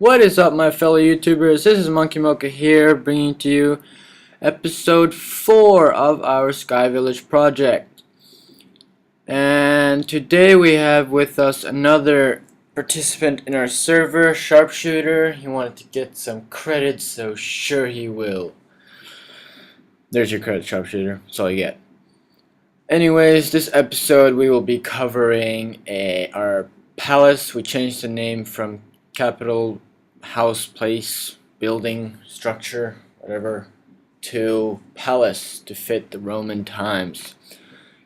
What is up, my fellow YouTubers? This is Monkey Mocha here, bringing to you episode 4 of our Sky Village project. And today we have with us another participant in our server, Sharpshooter. He wanted to get some credit, so sure he will. There's your credit, Sharpshooter. That's all you get. Anyways, this episode we will be covering our palace. We changed the name from Capital House, place, building, structure, whatever, to palace to fit the Roman times.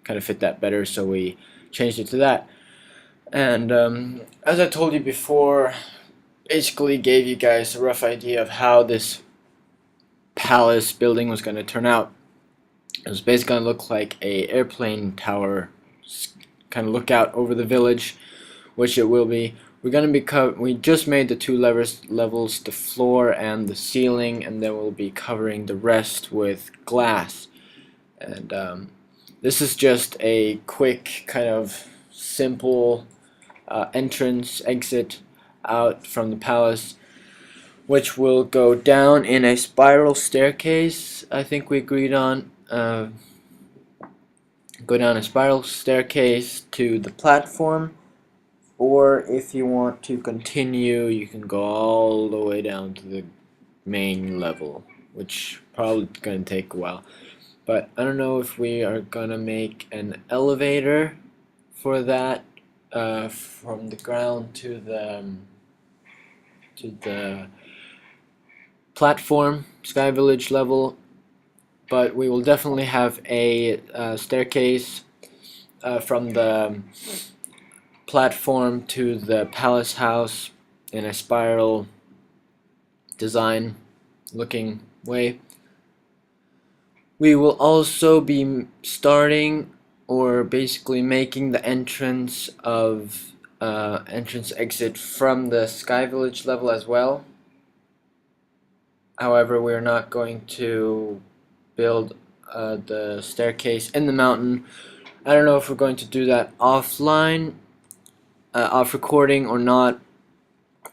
Kind of fit that better, so we changed it to that. And as I told you before, basically gave you guys a rough idea of how this palace building was going to turn out. It was basically going to look like a airplane tower, kind of look out over the village, which it will be. We're going to be we just made the two levels, the floor and the ceiling, and then we'll be covering the rest with glass. And this is just a quick, kind of simple entrance, exit out from the palace, which will go down in a spiral staircase. I think we agreed on. Go down a spiral staircase to the platform, or if you want to continue, you can go all the way down to the main level, which probably gonna take a while. But I don't know if we are gonna make an elevator for that, from the ground to the platform, Sky Village level. But we will definitely have a staircase from the platform to the palace house in a spiral design looking way. We will also be starting, or basically making, the entrance of entrance exit from the Sky Village level as well. However, we're not going to build the staircase in the mountain. I don't know if we're going to do that offline, off recording or not.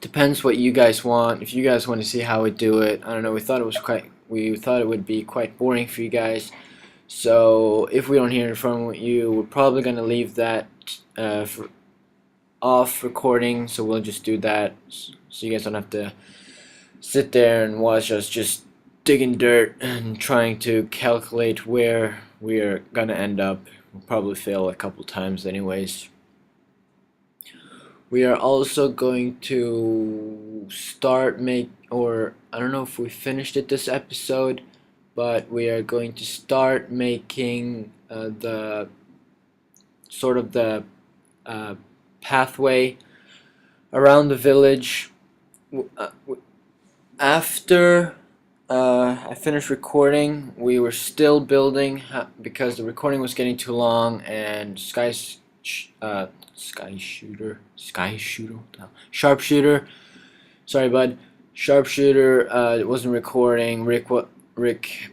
Depends what you guys want. If you guys want to see how we do it, I don't know. We thought it would be quite boring for you guys. So if we don't hear from you, we're probably gonna leave that for off recording. So we'll just do that, so you guys don't have to sit there and watch us just digging dirt and trying to calculate where we're gonna end up. We'll probably fail a couple times anyways. We are also going to start or I don't know if we finished it this episode, but we are going to start making the sort of the pathway around the village. After I finished recording, we were still building because the recording was getting too long, and Sharpshooter, sorry bud, Sharpshooter wasn't recording, Rick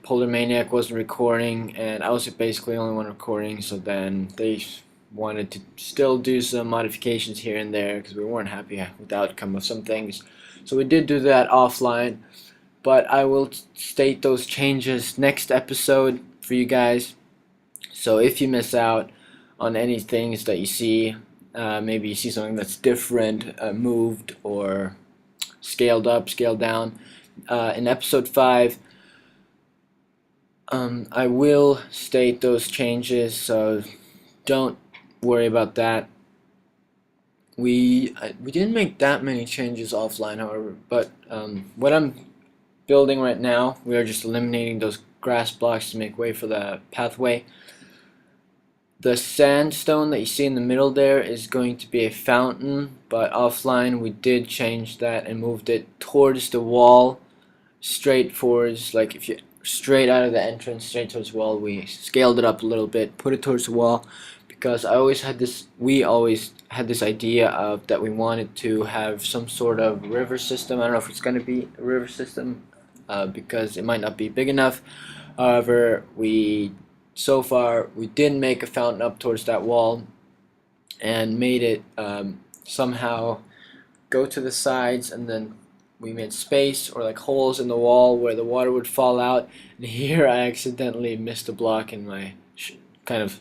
Polar Maniac wasn't recording, and I was basically the only one recording. So then they wanted to still do some modifications here and there because we weren't happy with the outcome of some things. So we did do that offline, but I will state those changes next episode for you guys. So if you miss out on any things that you see, maybe you see something that's different, moved or scaled up, scaled down, in episode 5, I will state those changes, so don't worry about that. We didn't make that many changes offline, however, but what I'm building right now, we are just eliminating those grass blocks to make way for the pathway. The sandstone that you see in the middle there is going to be a fountain, but offline we did change that and moved it towards the wall, straight forwards. Like if you straight out of the entrance, straight towards the wall. We scaled it up a little bit, put it towards the wall, because we always had this idea of that we wanted to have some sort of river system. I don't know if it's going to be a river system because it might not be big enough. However, so far we did make a fountain up towards that wall and made it somehow go to the sides and then we made space or like holes in the wall where the water would fall out. And here I accidentally missed a block in my kind of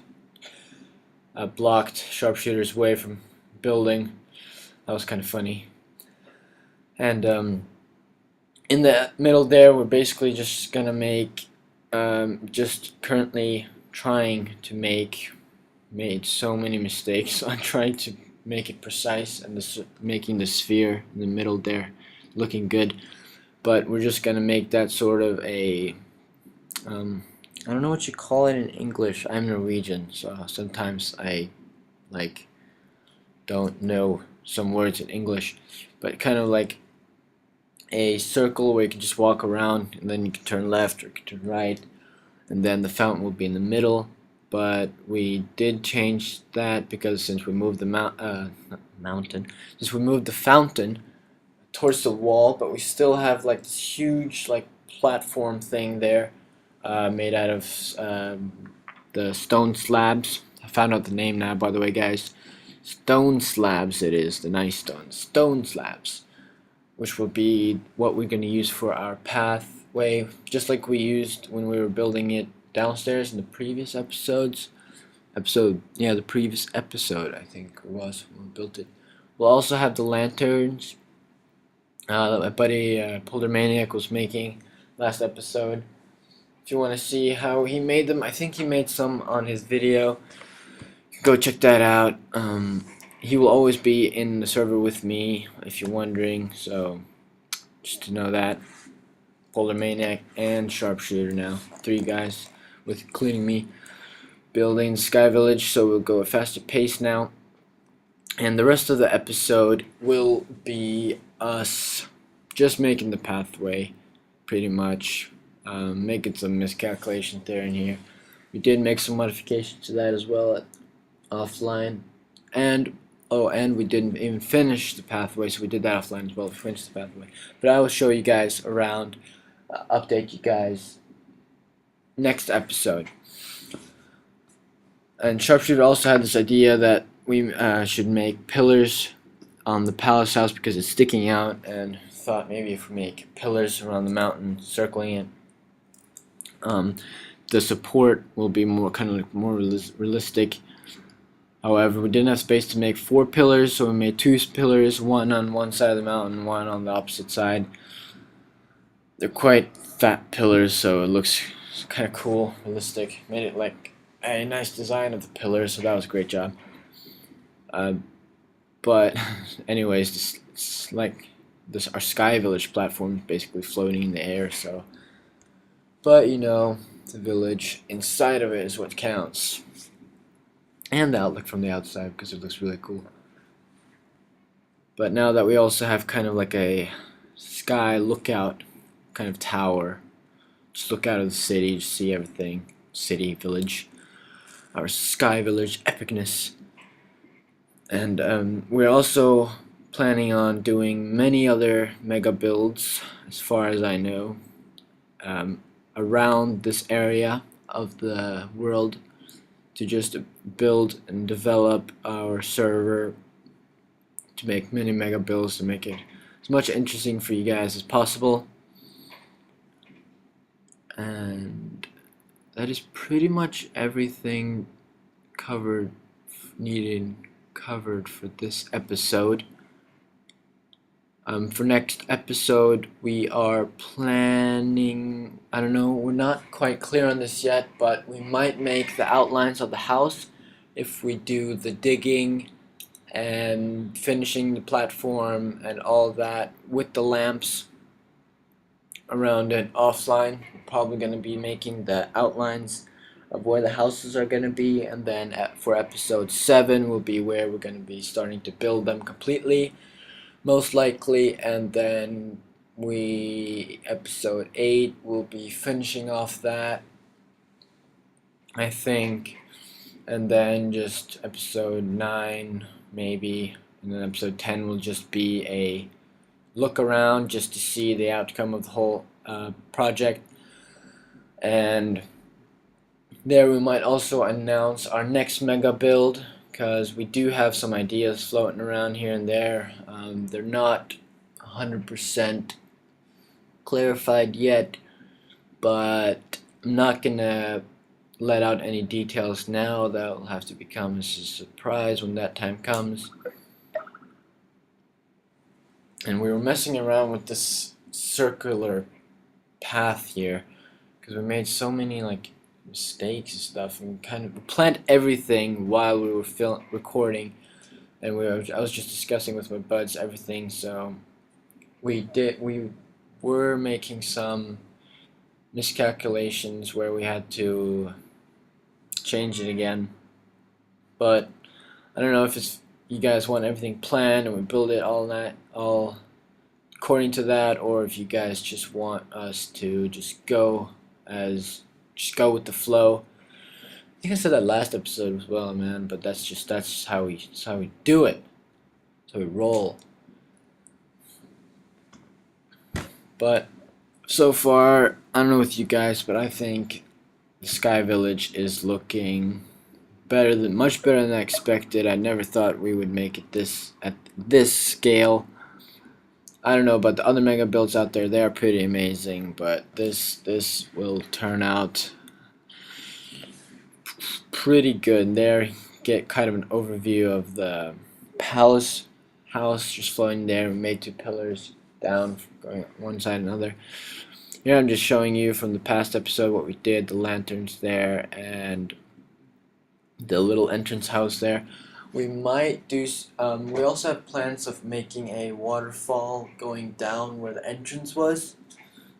blocked sharpshooter's way from building. That was kind of funny. And in the middle there, we're basically just gonna make, just currently trying to made so many mistakes on trying to make it precise and making the sphere in the middle there looking good. But we're just gonna make that sort of a I don't know what you call it in English. I'm Norwegian, so sometimes I like don't know some words in English, but kind of like a circle where you can just walk around, and then you can turn left or you can turn right, and then the fountain will be in the middle. But we did change that because since we moved the since we moved the fountain towards the wall, but we still have like this huge like platform thing there, made out of the stone slabs. I found out the name now, by the way, guys. Stone slabs it is, the nice stone slabs, which will be what we're going to use for our pathway, just like we used when we were building it downstairs in the previous episodes. The previous episode, I think it was, when we built it. We'll also have the lanterns that my buddy Poldermaniac was making last episode. If you want to see how he made them, I think he made some on his video. Go check that out. He will always be in the server with me, if you're wondering, so just to know that. Poldermaniac and Sharpshooter now. 3 guys, with including me, building Sky Village, so we'll go at a faster pace now. And the rest of the episode will be us just making the pathway, pretty much. Making some miscalculations there and here. We did make some modifications to that as well offline, and we didn't even finish the pathway, so we did that offline as well. We finished the pathway, but I will show you guys around, update you guys next episode. And Sharpshooter also had this idea that we should make pillars on the palace house because it's sticking out, and thought maybe if we make pillars around the mountain circling it, the support will be more realistic. However, we didn't have space to make 4 pillars, so we made 2 pillars, one on one side of the mountain, one on the opposite side. They're quite fat pillars, so it looks kind of cool, realistic. Made it like a nice design of the pillars, so that was a great job. But anyways, it's like our Sky Village platform is basically floating in the air, so. But you know, the village inside of it is what counts. And the outlook from the outside, because it looks really cool. But now that we also have kind of like a sky lookout kind of tower, just look out of the city, just see everything. City, village, our Sky Village epicness. And we're also planning on doing many other mega builds, as far as I know, around this area of the world, to just build and develop our server, to make many mega builds, to make it as much interesting for you guys as possible. And that is pretty much everything covered for this episode. For next episode, we are planning, I don't know, we're not quite clear on this yet, but we might make the outlines of the house if we do the digging and finishing the platform and all that with the lamps around it offline. We're probably going to be making the outlines of where the houses are going to be, and then for episode 7 will be where we're going to be starting to build them completely, most likely, and then episode 8 will be finishing off that, I think, and then just episode 9 maybe, and then episode 10 will just be a look around just to see the outcome of the whole project. And there we might also announce our next mega build, because we do have some ideas floating around here and there. They're not 100% clarified yet, but I'm not gonna let out any details now. That'll have to become a surprise when that time comes. And we were messing around with this circular path here because we made so many like mistakes and stuff, and kind of planned everything while we were recording, and I was just discussing with my buds everything. So we were making some miscalculations where we had to change it again, but I don't know if it's you guys want everything planned and we build it all according to that, or if you guys just want us to just go with the flow. I think I said that last episode as well, man, but that's how we do it. That's how we roll. But so far, I don't know with you guys, but I think the Sky Village is looking much better than I expected. I never thought we would make it at this scale. I don't know about the other mega builds out there; they are pretty amazing, but this will turn out pretty good. There, get kind of an overview of the palace house just flowing there. We made 2 pillars down, going one side and another. Here I'm just showing you from the past episode what we did. The lanterns there and the little entrance house there. We might do. We also have plans of making a waterfall going down where the entrance was.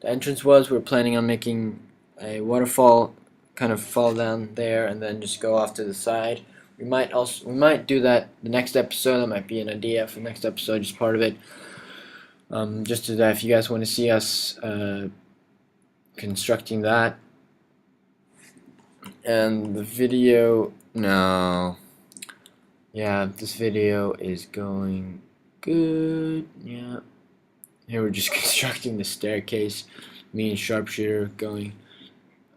We're planning on making a waterfall kind of fall down there and then just go off to the side. We might do that the next episode. That might be an idea for the next episode, just part of it. Just to that, if you guys want to see us constructing that. And the video, no. Yeah, this video is going good. Yeah. Here we're just constructing the staircase. Me and Sharpshooter going.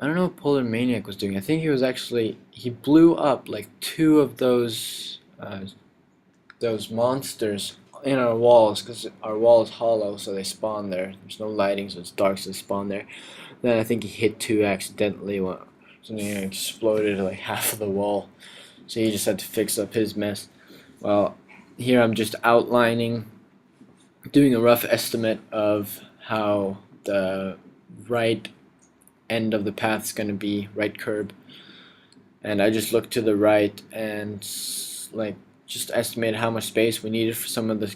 I don't know what Polar Maniac was doing. I think he blew up like 2 of those monsters in our walls, because our wall is hollow, so they spawn there. There's no lighting, so it's dark, so they spawn there. Then I think he hit 2 accidentally. Something exploded like half of the wall. So he just had to fix up his mess. Well, here I'm just outlining, doing a rough estimate of how the right end of the path is going to be, right curb. And I just looked to the right and just estimated how much space we needed for some of the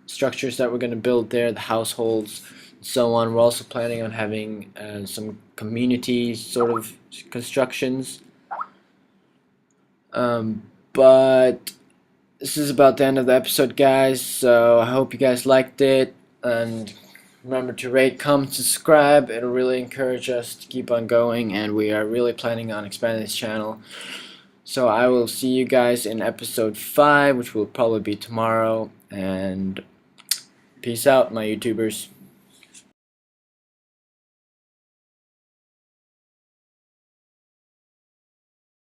structures that we're going to build there, the households, and so on. We're also planning on having some community sort of constructions. But this is about the end of the episode, guys, so I hope you guys liked it, and remember to rate, comment, subscribe. It'll really encourage us to keep on going, and we are really planning on expanding this channel. So I will see you guys in episode 5, which will probably be tomorrow, and peace out, my YouTubers.